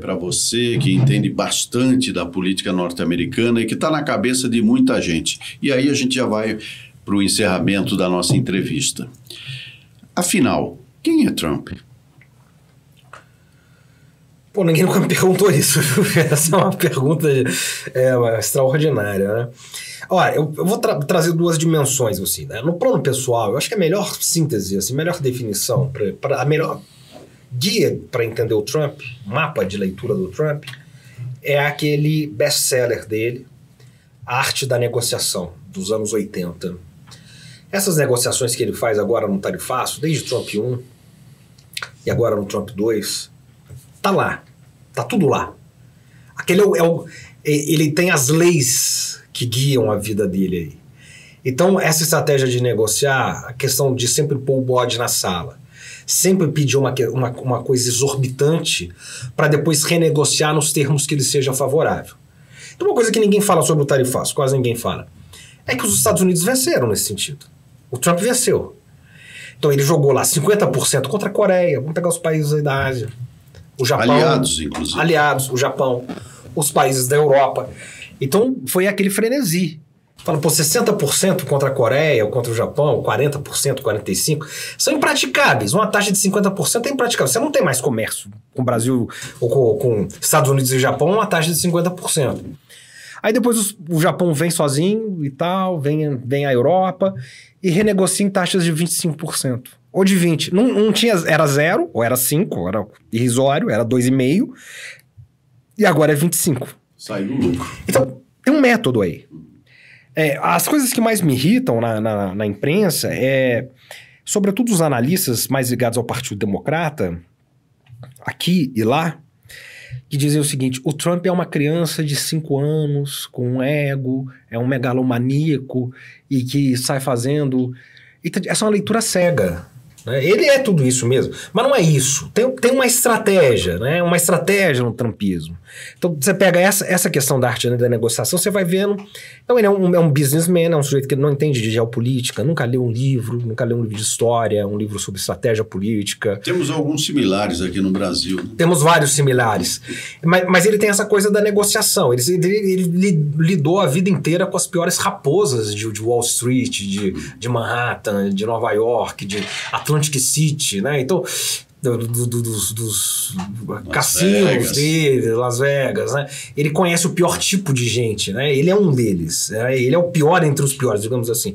para você que entende bastante da política norte-americana e que está na cabeça de muita gente. E aí a gente já vai para o encerramento da nossa entrevista. Afinal, quem é Trump? Pô, ninguém nunca me perguntou isso. Essa é uma pergunta extraordinária, né? Olha, eu vou trazer 2 dimensões, assim, né? No plano pessoal, eu acho que a melhor síntese, assim, a melhor definição, a melhor guia para entender o Trump, mapa de leitura do Trump, é aquele best-seller dele, A Arte da Negociação, dos anos 80. Essas negociações que ele faz agora no tarifaço, desde Trump 1 e agora no Trump 2, tá lá, tá tudo lá. Aquele ele tem as leis que guiam a vida dele aí. Então, essa estratégia de negociar, a questão de sempre pôr o bode na sala, sempre pedir uma coisa exorbitante para depois renegociar nos termos que ele seja favorável. Então, uma coisa que ninguém fala sobre o tarifaço, quase ninguém fala, é que os Estados Unidos venceram nesse sentido. O Trump venceu. Então, ele jogou lá 50% contra a Coreia, vamos pegar os países aí da Ásia, o Japão. Aliados, inclusive. Aliados, o Japão, os países da Europa. Então, foi aquele frenesi. Fala, pô, 60% contra a Coreia ou contra o Japão, 40%, 45%, são impraticáveis. Uma taxa de 50% é impraticável. Você não tem mais comércio com o Brasil ou com Estados Unidos e Japão, uma taxa de 50%. Aí depois o Japão vem sozinho e tal, vem a Europa e renegocia em taxas de 25%. Ou de 20%. Não tinha, era 0, ou era 5, era irrisório, era 2,5%, e agora é 25%. Saiu do lucro. Então, tem um método aí. As coisas que mais me irritam na imprensa sobretudo os analistas mais ligados ao Partido Democrata, aqui e lá, que dizem o seguinte, o Trump é uma criança de 5 anos, com um ego, é um megalomaníaco, e que sai fazendo... Essa é uma leitura cega. Né? Ele é tudo isso mesmo, mas não é isso. Tem uma estratégia, né? Uma estratégia no trumpismo. Então, você pega essa questão da arte, né, da negociação, você vai vendo... Então, ele é um businessman, é um sujeito que não entende de geopolítica, nunca leu um livro de história, um livro sobre estratégia política. Temos alguns similares aqui no Brasil. Temos vários similares. Mas ele tem essa coisa da negociação. Ele lidou a vida inteira com as piores raposas de Wall Street, de Manhattan, de Nova York, de Atlantic City, né? Então... dos cassinos dele, Las Vegas, né? Ele conhece o pior tipo de gente, né? Ele é um deles, né? Ele é o pior entre os piores, digamos assim.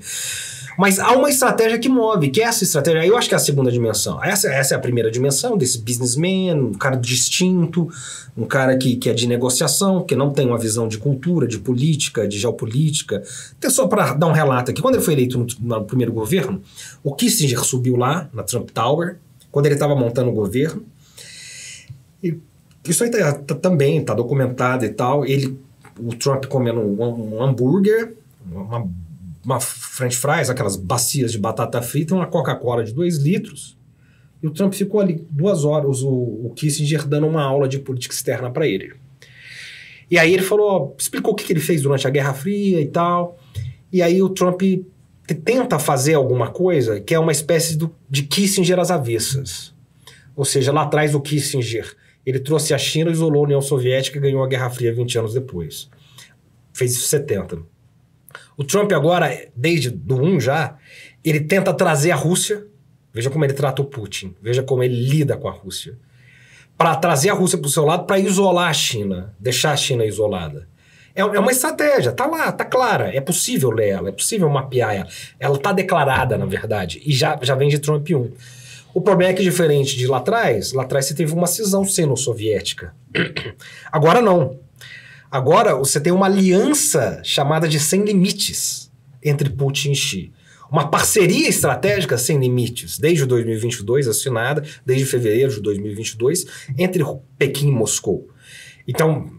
Mas há uma estratégia que move, que é essa estratégia, eu acho que é a segunda dimensão. Essa é a primeira dimensão desse businessman, um cara distinto, um cara que é de negociação, que não tem uma visão de cultura, de política, de geopolítica. Até só para dar um relato aqui, quando ele foi eleito no primeiro governo, o Kissinger subiu lá, na Trump Tower, quando ele estava montando o governo. E isso aí também está documentado e tal. O Trump comendo um hambúrguer, uma french fries, aquelas bacias de batata frita, uma Coca-Cola de 2 litros. E o Trump ficou ali 2 horas, o Kissinger dando uma aula de política externa para ele. E aí ele falou, explicou o que ele fez durante a Guerra Fria e tal. E aí o Trump tenta fazer alguma coisa que é uma espécie de Kissinger às avessas. Ou seja, lá atrás o Kissinger, ele trouxe a China, isolou a União Soviética e ganhou a Guerra Fria 20 anos depois. Fez isso em 70. O Trump agora, desde do 1 já, ele tenta trazer a Rússia, veja como ele trata o Putin, veja como ele lida com a Rússia, para trazer a Rússia para o seu lado, para isolar a China, deixar a China isolada. É uma estratégia, tá lá, tá clara, é possível ler ela, é possível mapear ela. Ela tá declarada, na verdade, e já vem de Trump 1. O problema é que, diferente de lá atrás você teve uma cisão sino-soviética. Agora não. Agora você tem uma aliança chamada de sem limites entre Putin e Xi. Uma parceria estratégica sem limites, desde 2022, assinada, desde fevereiro de 2022, entre Pequim e Moscou. Então,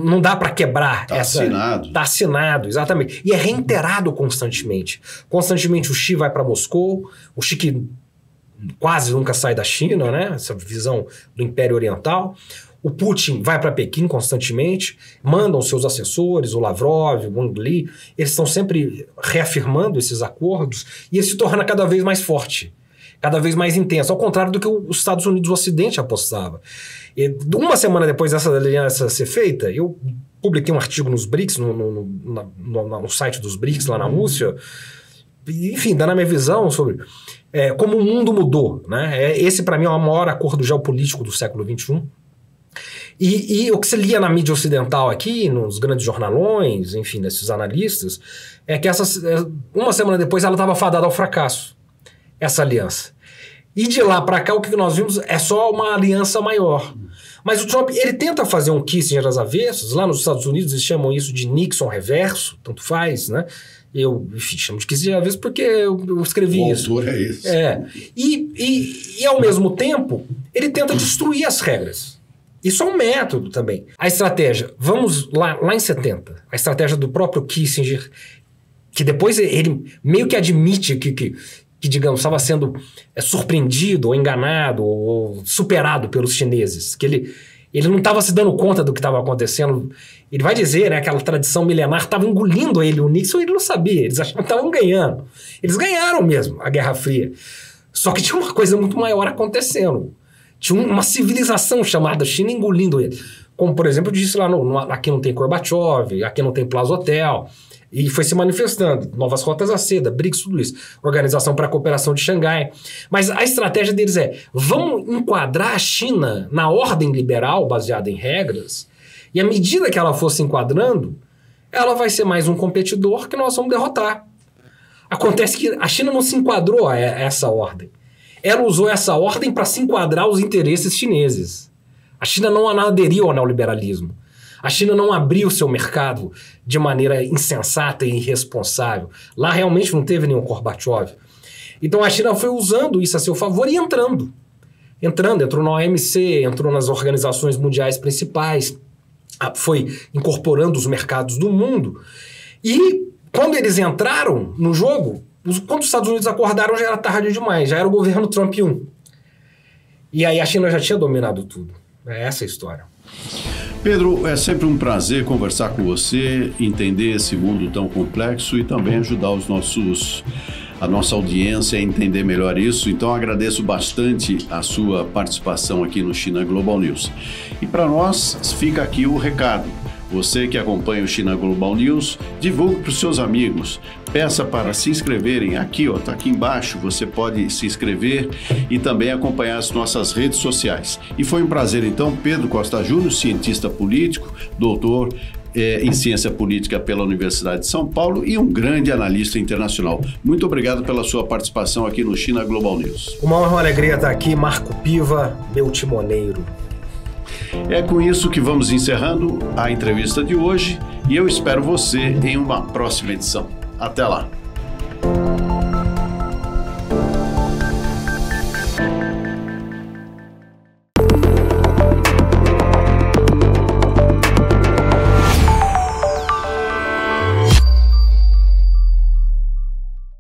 não dá para quebrar essa... assinado. Está assinado, exatamente. E é reiterado constantemente. Constantemente o Xi vai para Moscou, o Xi que quase nunca sai da China, né? Essa visão do Império Oriental. O Putin vai para Pequim constantemente, mandam seus assessores, o Lavrov, o Wang Li, eles estão sempre reafirmando esses acordos e ele se torna cada vez mais forte, cada vez mais intenso, ao contrário do que os Estados Unidos, o Ocidente apostava. E, uma semana depois dessa aliança ser feita, eu publiquei um artigo nos BRICS, no site dos BRICS, lá na Rússia, enfim, dando a minha visão sobre como o mundo mudou, né? Esse, para mim, é o maior acordo geopolítico do século XXI. E o que se lia na mídia ocidental aqui, nos grandes jornalões, enfim, desses analistas, é que uma semana depois ela estava fadada ao fracasso, essa aliança. E de lá para cá o que nós vimos é só uma aliança maior. Mas o Trump, ele tenta fazer um Kissinger às avessas, lá nos Estados Unidos eles chamam isso de Nixon reverso, tanto faz, né? Eu, enfim, chamo de Kissinger às vezes porque eu escrevi isso. O autor é isso. E ao mesmo tempo, ele tenta destruir as regras. Isso é um método também. A estratégia, vamos lá em 70, a estratégia do próprio Kissinger, que depois ele meio que admite que digamos, estava sendo surpreendido ou enganado ou superado pelos chineses, que ele não estava se dando conta do que estava acontecendo. Ele vai dizer, né, aquela tradição milenar estava engolindo ele, o Nixon, ele não sabia, eles achavam que estavam ganhando. Eles ganharam mesmo a Guerra Fria. Só que tinha uma coisa muito maior acontecendo. Tinha uma civilização chamada China engolindo ele. Como, por exemplo, eu disse lá, aqui não tem Gorbachev, aqui não tem Plaza Hotel. E foi se manifestando. Novas rotas à seda, BRICS, tudo isso. Organização para a Cooperação de Xangai. Mas a estratégia deles vamos enquadrar a China na ordem liberal, baseada em regras, e à medida que ela for se enquadrando, ela vai ser mais um competidor que nós vamos derrotar. Acontece que a China não se enquadrou a essa ordem. Ela usou essa ordem para se enquadrar aos interesses chineses. A China não aderiu ao neoliberalismo. A China não abriu seu mercado de maneira insensata e irresponsável. Lá realmente não teve nenhum Gorbachev. Então a China foi usando isso a seu favor e entrou na OMC, entrou nas organizações mundiais principais, foi incorporando os mercados do mundo. E quando eles entraram no jogo, quando os Estados Unidos acordaram, já era tarde demais, já era o governo Trump 1. E aí a China já tinha dominado tudo. É essa a história. Pedro, é sempre um prazer conversar com você, entender esse mundo tão complexo e também ajudar a nossa audiência a entender melhor isso. Então, agradeço bastante a sua participação aqui no China Global News. E para nós, fica aqui o recado. Você que acompanha o China Global News, divulgue para os seus amigos. Peça para se inscreverem aqui, ó, tá aqui embaixo. Você pode se inscrever e também acompanhar as nossas redes sociais. E foi um prazer, então, Pedro Costa Júnior, cientista político, doutor em ciência política pela Universidade de São Paulo e um grande analista internacional. Muito obrigado pela sua participação aqui no China Global News. Uma honra e uma alegria estar aqui, Marco Piva, meu timoneiro. É com isso que vamos encerrando a entrevista de hoje e eu espero você em uma próxima edição. Até lá!